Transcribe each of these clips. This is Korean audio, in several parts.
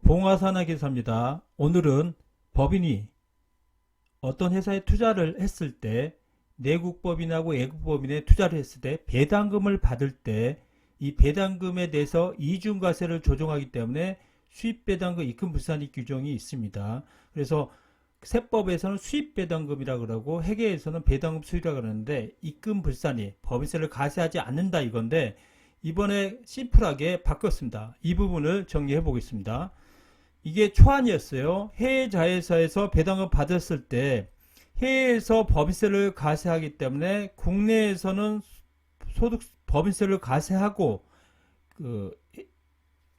봉화산하기사입니다. 오늘은 법인이 어떤 회사에 투자를 했을 때 내국법인하고 외국법인에 투자를 했을 때 배당금을 받을 때 이 배당금에 대해서 이중과세를 조정하기 때문에 수입배당금 입금불산입 규정이 있습니다. 그래서 세법에서는 수입배당금이라고 그러고 회계에서는 배당금 수익이라고 그러는데 입금불산입 법인세를 과세하지 않는다 이건데 이번에 심플하게 바뀌었습니다. 이 부분을 정리해 보겠습니다. 이게 초안이었어요. 해외 자회사에서 배당금 받았을 때 해외에서 법인세를 과세하기 때문에 국내에서는 소득 법인세를 과세하고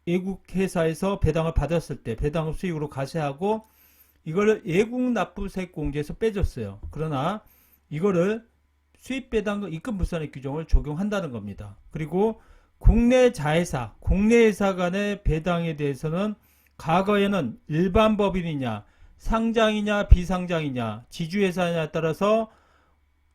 외국 회사에서 배당을 받았을 때 배당금 수익으로 과세하고 이거를 외국 납부세액 공제에서 빼줬어요. 그러나 이거를 수입배당금 입금불산입 규정을 적용한다는 겁니다. 그리고 국내 자회사, 국내 회사 간의 배당에 대해서는 과거에는 일반 법인이냐, 상장이냐, 비상장이냐, 지주회사냐에 따라서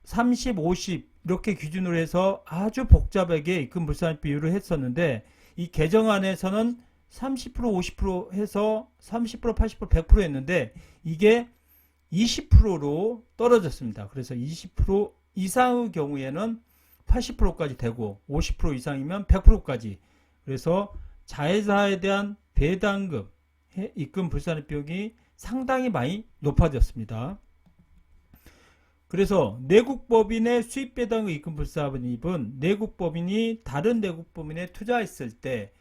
30, 50 이렇게 기준으로 해서 아주 복잡하게 입금불산입 비율을 했었는데 이 개정안에서는 30%, 50% 해서 30%, 80%, 100% 했는데 이게 20%로 떨어졌습니다. 그래서 20% 이상의 경우에는 80%까지 되고 50% 이상이면 100%까지. 그래서 자회사에 대한 배당금, 입금 불산입 비용이 상당히 많이 높아졌습니다. 그래서 내국법인의 수입배당금 입금 불산입은 내국법인이 다른 내국법인에 투자했을 때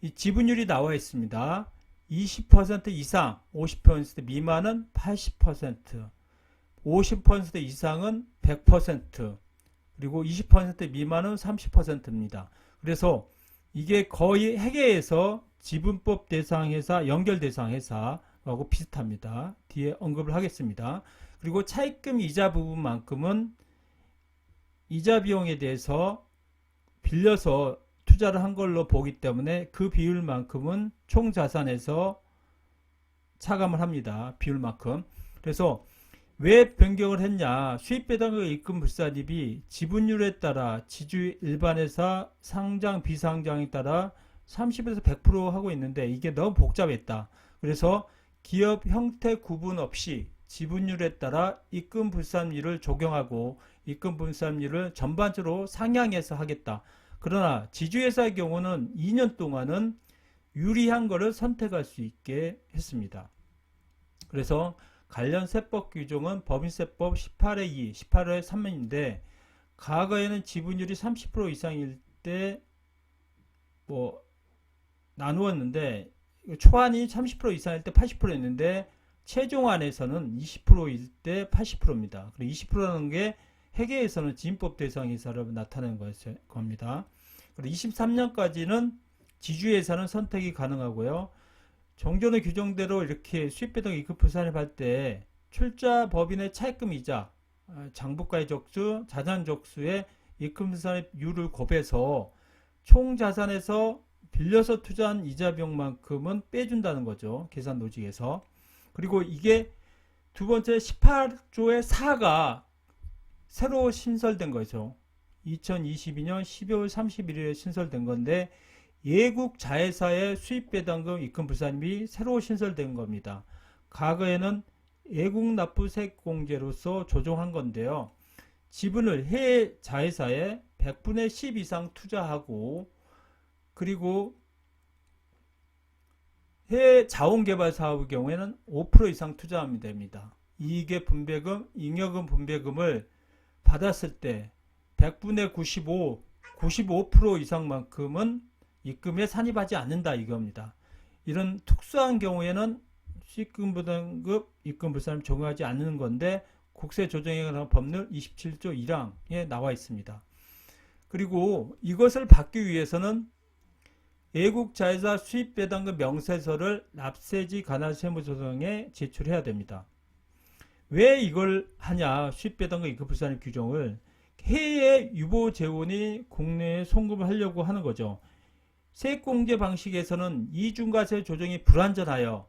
이 지분율이 나와 있습니다. 20% 이상, 50% 미만은 80%, 50% 이상은 100%, 그리고 20% 미만은 30%입니다. 그래서 이게 거의 회계에서 지분법 대상 회사, 연결 대상 회사하고 비슷합니다. 뒤에 언급을 하겠습니다. 그리고 차입금 이자 부분만큼은 이자 비용에 대해서 빌려서 투자를 한 걸로 보기 때문에 그 비율만큼은 총 자산에서 차감을 합니다. 비율만큼. 그래서 왜 변경을 했냐? 수입배당금 입금불산입이 지분율에 따라 지주 일반회사, 상장, 비상장에 따라 30에서 100% 하고 있는데 이게 너무 복잡했다. 그래서 기업 형태 구분 없이 지분율에 따라 입금불산율을 적용하고 입금불산율을 전반적으로 상향해서 하겠다. 그러나 지주회사의 경우는 2년 동안은 유리한 것을 선택할 수 있게 했습니다. 그래서 관련 세법 규정은 법인세법 18회 2, 18회 3인데 과거에는 지분율이 30% 이상일 때 나누었는데 초안이 30% 이상일 때 80%였는데 최종안에서는 20%일 때 80%입니다. 그리고 20%라는 게 회계에서는 지인법 대상 회사로 나타내는 겁니다. 그리고 23년까지는 지주회사는 선택이 가능하고요. 정전의 규정대로 이렇게 수입배당 입금불산입 할 때 출자 법인의 차입금 이자, 장부가의 적수, 자산 적수의 입금불산입률을 곱해서 총 자산에서 빌려서 투자한 이자 비용만큼은 빼준다는 거죠. 계산 노직에서. 그리고 이게 두 번째 18조의 4가 새로 신설된 거죠. 2022년 12월 31일에 신설된 건데 외국 자회사의 수입배당금 입금불산입이 새로 신설된 겁니다. 과거에는 외국 납부세액 공제로서 조정한 건데요. 지분을 해외 자회사에 100분의 10 이상 투자하고 그리고 해외 자원개발 사업의 경우에는 5% 이상 투자하면 됩니다. 이익의 분배금, 잉여금 분배금을 받았을 때 100분의 95, 95% 이상만큼은 입금에 산입하지 않는다 이겁니다. 이런 특수한 경우에는 수익금부담금 입금불산입 적용하지 않는 건데 국세조정에 관한 법률 27조 1항에 나와 있습니다. 그리고 이것을 받기 위해서는 외국 자회사 수입배당금 명세서를 납세지 관할 세무조정에 제출해야 됩니다. 왜 이걸 하냐? 수입배당금 입금불산입 규정을 해외 유보 재원이 국내에 송금을 하려고 하는 거죠. 세액공제 방식에서는 이중과세 조정이 불완전하여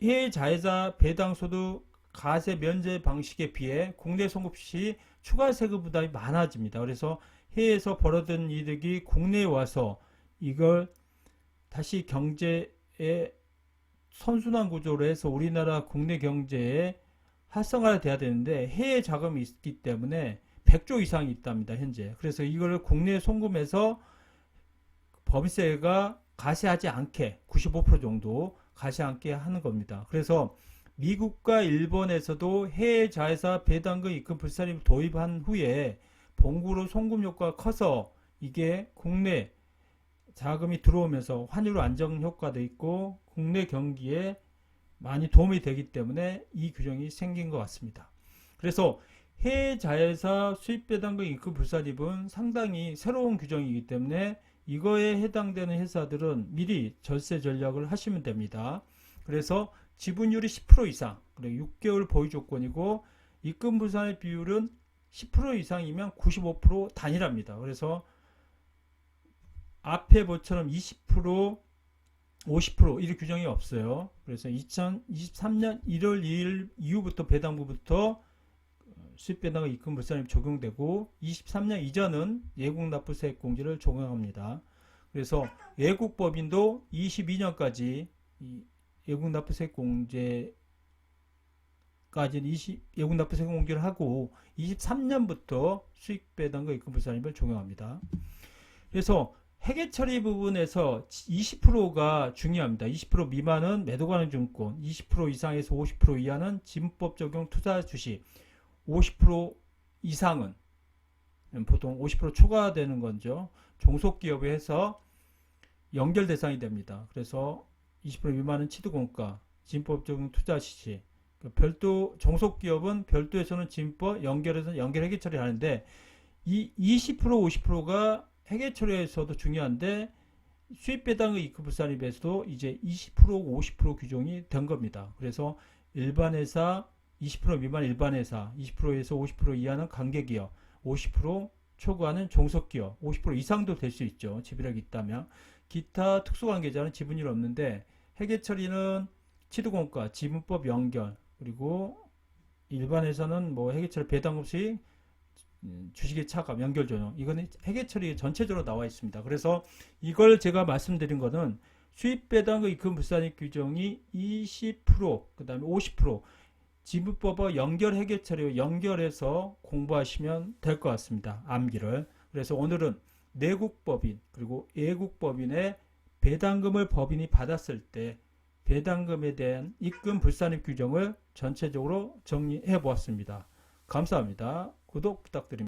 해외 자회사 배당소득 과세 면제 방식에 비해 국내 송금 시 추가 세금 부담이 많아집니다. 그래서 해외에서 벌어든 이득이 국내에 와서 이걸 다시 경제의 선순환 구조로 해서 우리나라 국내 경제에 활성화가 돼야 되는데 해외 자금이 있기 때문에 100조 이상이 있답니다, 현재. 그래서 이걸 국내에 송금해서 법인세가 가세하지 않게 95% 정도 가시 않게 하는 겁니다. 그래서 미국과 일본에서도 해외 자회사 배당금 입금 불산입을 도입한 후에 본국으로 송금 효과가 커서 이게 국내 자금이 들어오면서 환율 안정 효과도 있고 국내 경기에 많이 도움이 되기 때문에 이 규정이 생긴 것 같습니다. 그래서 해외 자회사 수입 배당금 입금 불산입은 상당히 새로운 규정이기 때문에 이거에 해당되는 회사들은 미리 절세 전략을 하시면 됩니다. 그래서 지분율이 10% 이상, 6개월 보유 조건이고 입금 불산의 비율은 10% 이상이면 95% 단일합니다. 그래서 앞에 뭐처럼 20%, 50% 이런 규정이 없어요. 그래서 2023년 1월 2일 이후부터 배당부부터 수입 배당금 입금 불산입 적용되고 23년 이전은 외국 납부세액 공제를 적용합니다. 그래서 외국 법인도 22년까지 외국 납부세액 공제까지는 외국 납부세액 공제를 하고 23년부터 수입 배당금 입금 불산입을 적용합니다. 그래서 회계 처리 부분에서 20%가 중요합니다. 20% 미만은 매도 가능 증권, 20% 이상에서 50% 이하는 지분법 적용 투자 주식, 50% 이상은 보통 50% 초과되는 거죠. 종속기업에 해서 연결 대상이 됩니다. 그래서 20% 미만은 취득원가, 지분법 적용 투자 주식, 별도 종속기업은 별도에서는 지분법, 연결해서 연결 회계 처리하는데 이 20% 50%가 회계 처리에서도 중요한데 수입 배당금 입금 불산입에서도 이제 20% 50% 규정이 된 겁니다. 그래서 일반 회사 20% 미만 일반 회사, 20%에서 50% 이하는 관계기업, 50% 초과하는 종속기업, 50% 이상도 될 수 있죠. 지분력이 있다면. 기타 특수관계자는 지분율 없는데 회계 처리는 취득원가, 지분법 연결, 그리고 일반 회사는 뭐 회계 처리 배당 없이 주식의 차감, 연결 전용, 이거는 회계 처리 전체적으로 나와 있습니다. 그래서 이걸 제가 말씀드린 거는 수입 배당금 입금 불산입 규정이 20%, 그 다음에 50%, 지분법과 연결 회계 처리와 연결해서 공부하시면 될 것 같습니다. 암기를. 그래서 오늘은 내국 법인 그리고 외국 법인의 배당금을 법인이 받았을 때 배당금에 대한 입금 불산입 규정을 전체적으로 정리해 보았습니다. 감사합니다. 구독 부탁드립니다.